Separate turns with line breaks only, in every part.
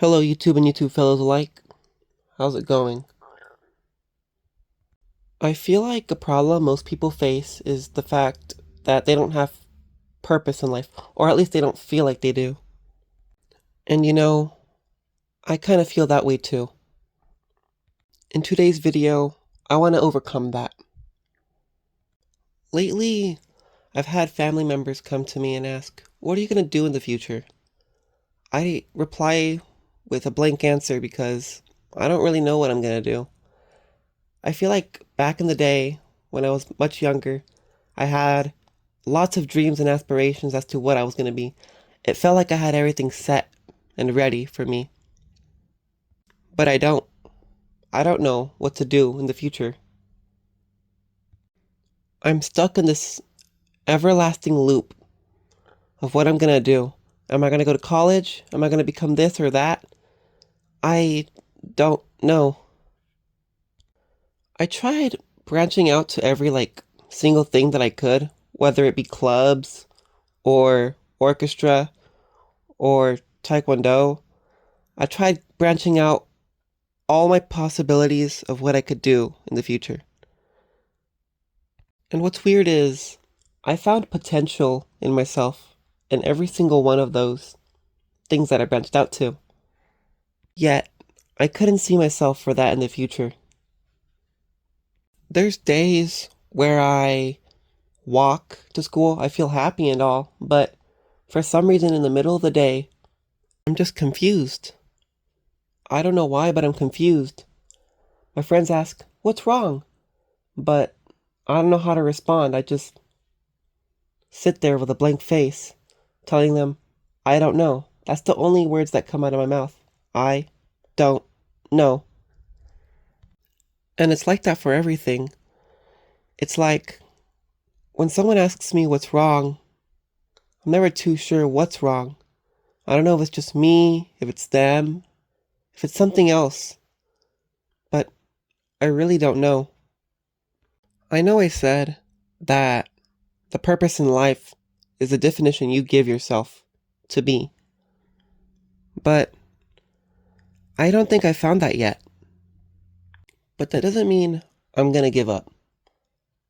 Hello, YouTube and YouTube fellows alike. How's it going? I feel like a problem most people face is the fact that they don't have purpose in life, or at least they don't feel like they do. And I kind of feel that way too. In today's video, I want to overcome that. Lately, I've had family members come to me and ask, "What are you going to do in the future?" I reply with a blank answer because I don't really know what I'm going to do. I feel like back in the day, when I was much younger, I had lots of dreams and aspirations as to what I was going to be. It felt like I had everything set and ready for me. But I don't. I don't know what to do in the future. I'm stuck in this everlasting loop of what I'm going to do. Am I going to go to college? Am I going to become this or that? I don't know. I tried branching out to every single thing that I could, whether it be clubs or orchestra or taekwondo. I tried branching out all my possibilities of what I could do in the future. And what's weird is I found potential in myself in every single one of those things that I branched out to. Yet, I couldn't see myself for that in the future. There's days where I walk to school, I feel happy and all, but for some reason in the middle of the day, I'm just confused. I don't know why, but I'm confused. My friends ask, "What's wrong?" But I don't know how to respond. I just sit there with a blank face, telling them, "I don't know." That's the only words that come out of my mouth. I don't know. And it's like that for everything. It's like when someone asks me what's wrong, I'm never too sure what's wrong. I don't know if it's just me, if it's them, if it's something else, but I really don't know. I know I said that the purpose in life is the definition you give yourself to be, but I don't think I found that yet. But that doesn't mean I'm gonna give up.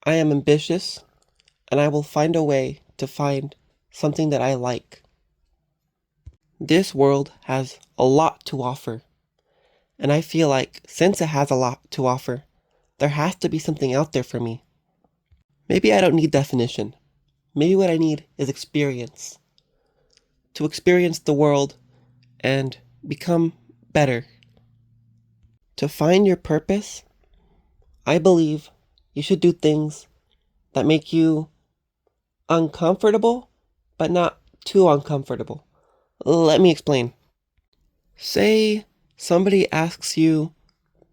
I am ambitious, and I will find a way to find something that I like. This world has a lot to offer, and I feel like since it has a lot to offer, there has to be something out there for me. Maybe I don't need definition. Maybe what I need is experience. To experience the world and become better. To find your purpose, I believe you should do things that make you uncomfortable, but not too uncomfortable. Let me explain. Say somebody asks you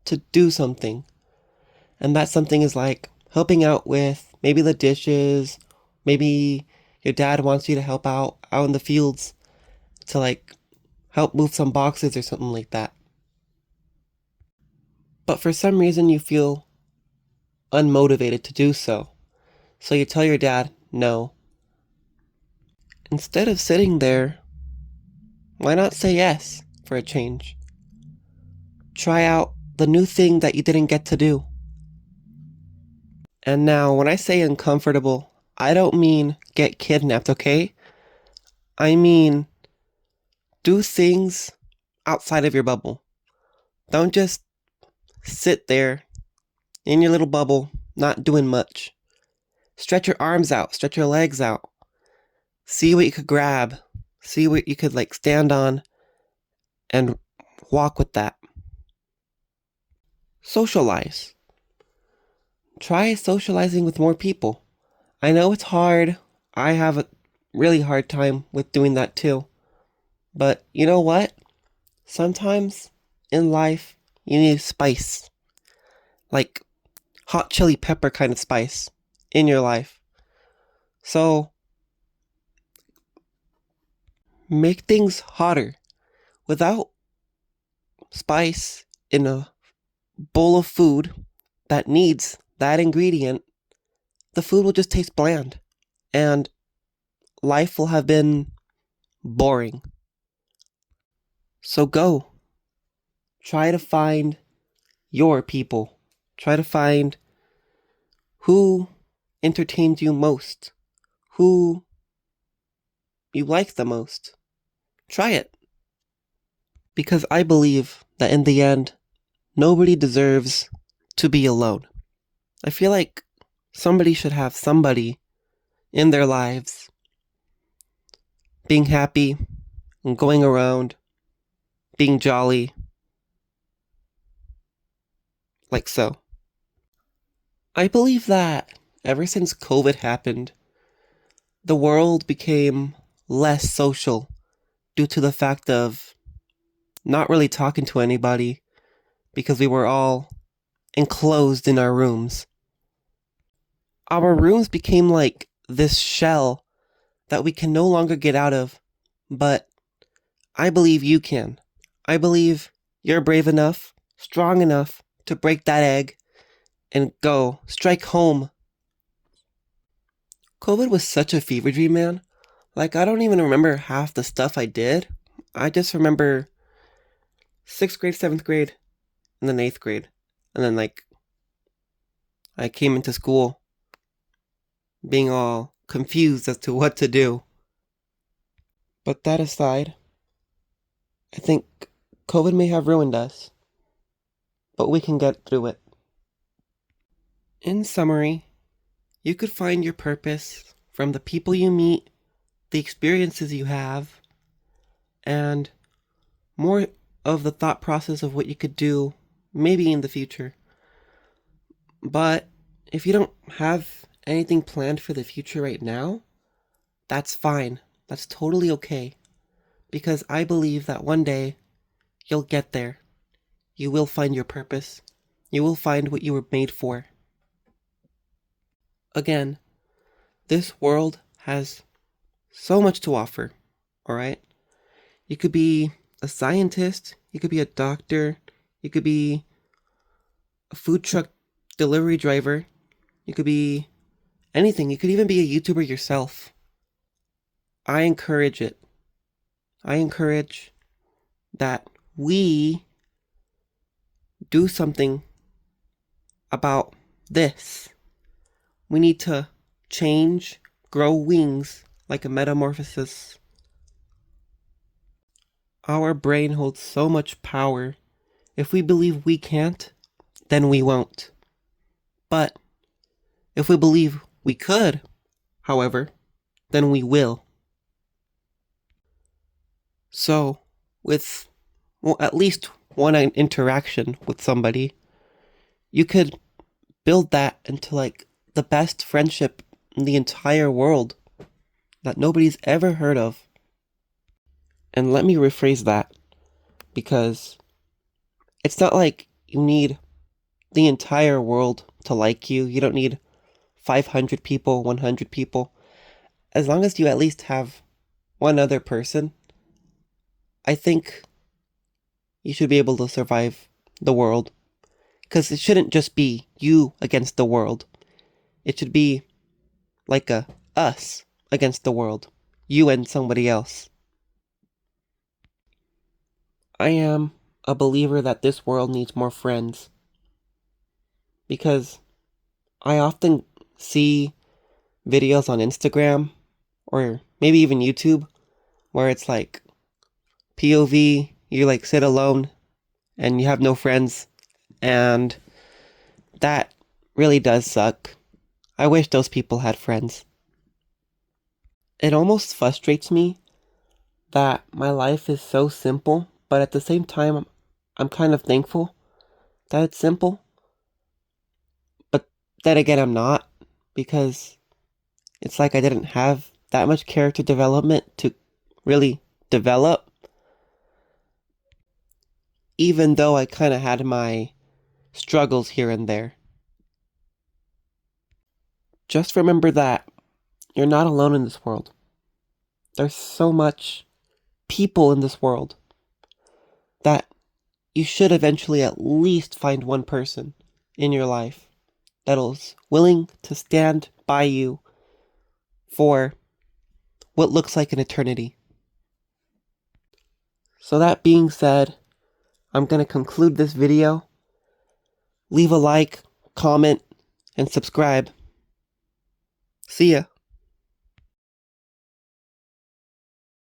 to do something, and that something is like helping out with maybe the dishes, maybe your dad wants you to help out in the fields to help move some boxes or something like that. But for some reason you feel unmotivated to do so. So you tell your dad no. Instead of sitting there, why not say yes for a change? Try out the new thing that you didn't get to do. And now, when I say uncomfortable, I don't mean get kidnapped, okay? I mean do things outside of your bubble. Don't just sit there in your little bubble, not doing much. Stretch your arms out, stretch your legs out. See what you could grab. See what you could stand on and walk with that. Socialize. Try socializing with more people. I know it's hard. I have a really hard time with doing that too. But you know what? Sometimes in life, you need spice. Like hot chili pepper kind of spice in your life. So make things hotter. Without spice in a bowl of food that needs that ingredient, the food will just taste bland. And life will have been boring. So go. Try to find your people. Try to find who entertains you most, who you like the most. Try it. Because I believe that in the end, nobody deserves to be alone. I feel like somebody should have somebody in their lives being happy and going around, being jolly, like so. I believe that ever since COVID happened, the world became less social due to the fact of not really talking to anybody because we were all enclosed in our rooms. Our rooms became like this shell that we can no longer get out of, but I believe you can. I believe you're brave enough, strong enough to break that egg and go strike home. COVID was such a fever dream, man. Like, I don't even remember half the stuff I did. I just remember 6th grade, 7th grade, and then 8th grade. And then, like, I came into school being all confused as to what to do. But that aside, I think COVID may have ruined us, but we can get through it. In summary, you could find your purpose from the people you meet, the experiences you have, and more of the thought process of what you could do maybe in the future. But if you don't have anything planned for the future right now, that's fine. That's totally okay. Because I believe that one day you'll get there. You will find your purpose. You will find what you were made for. Again, this world has so much to offer, alright? You could be a scientist, you could be a doctor, you could be a food truck delivery driver, you could be anything. You could even be a YouTuber yourself. I encourage it. I encourage that we do something about this. We need to change, grow wings like a metamorphosis. Our brain holds so much power. If we believe we can't, then we won't. But if we believe we could, however, then we will. So, with at least one interaction with somebody, you could build that into like the best friendship in the entire world that nobody's ever heard of. And let me rephrase that, because it's not like you need the entire world to like you. You don't need 500 people, 100 people. As long as you at least have one other person, I think you should be able to survive the world. Because it shouldn't just be you against the world. It should be like a us against the world. You and somebody else. I am a believer that this world needs more friends. Because I often see videos on Instagram or maybe even YouTube where it's like POV, you like sit alone and you have no friends, and that really does suck. I wish those people had friends. It almost frustrates me that my life is so simple, but at the same time, I'm kind of thankful that it's simple. But then again, I'm not, because it's like I didn't have that much character development to really develop, even though I kind of had my struggles here and there. Just remember that you're not alone in this world. There's so much people in this world that you should eventually at least find one person in your life that'll willing to stand by you for what looks like an eternity. So that being said, I'm going to conclude this video. Leave a like, comment, and subscribe. See ya.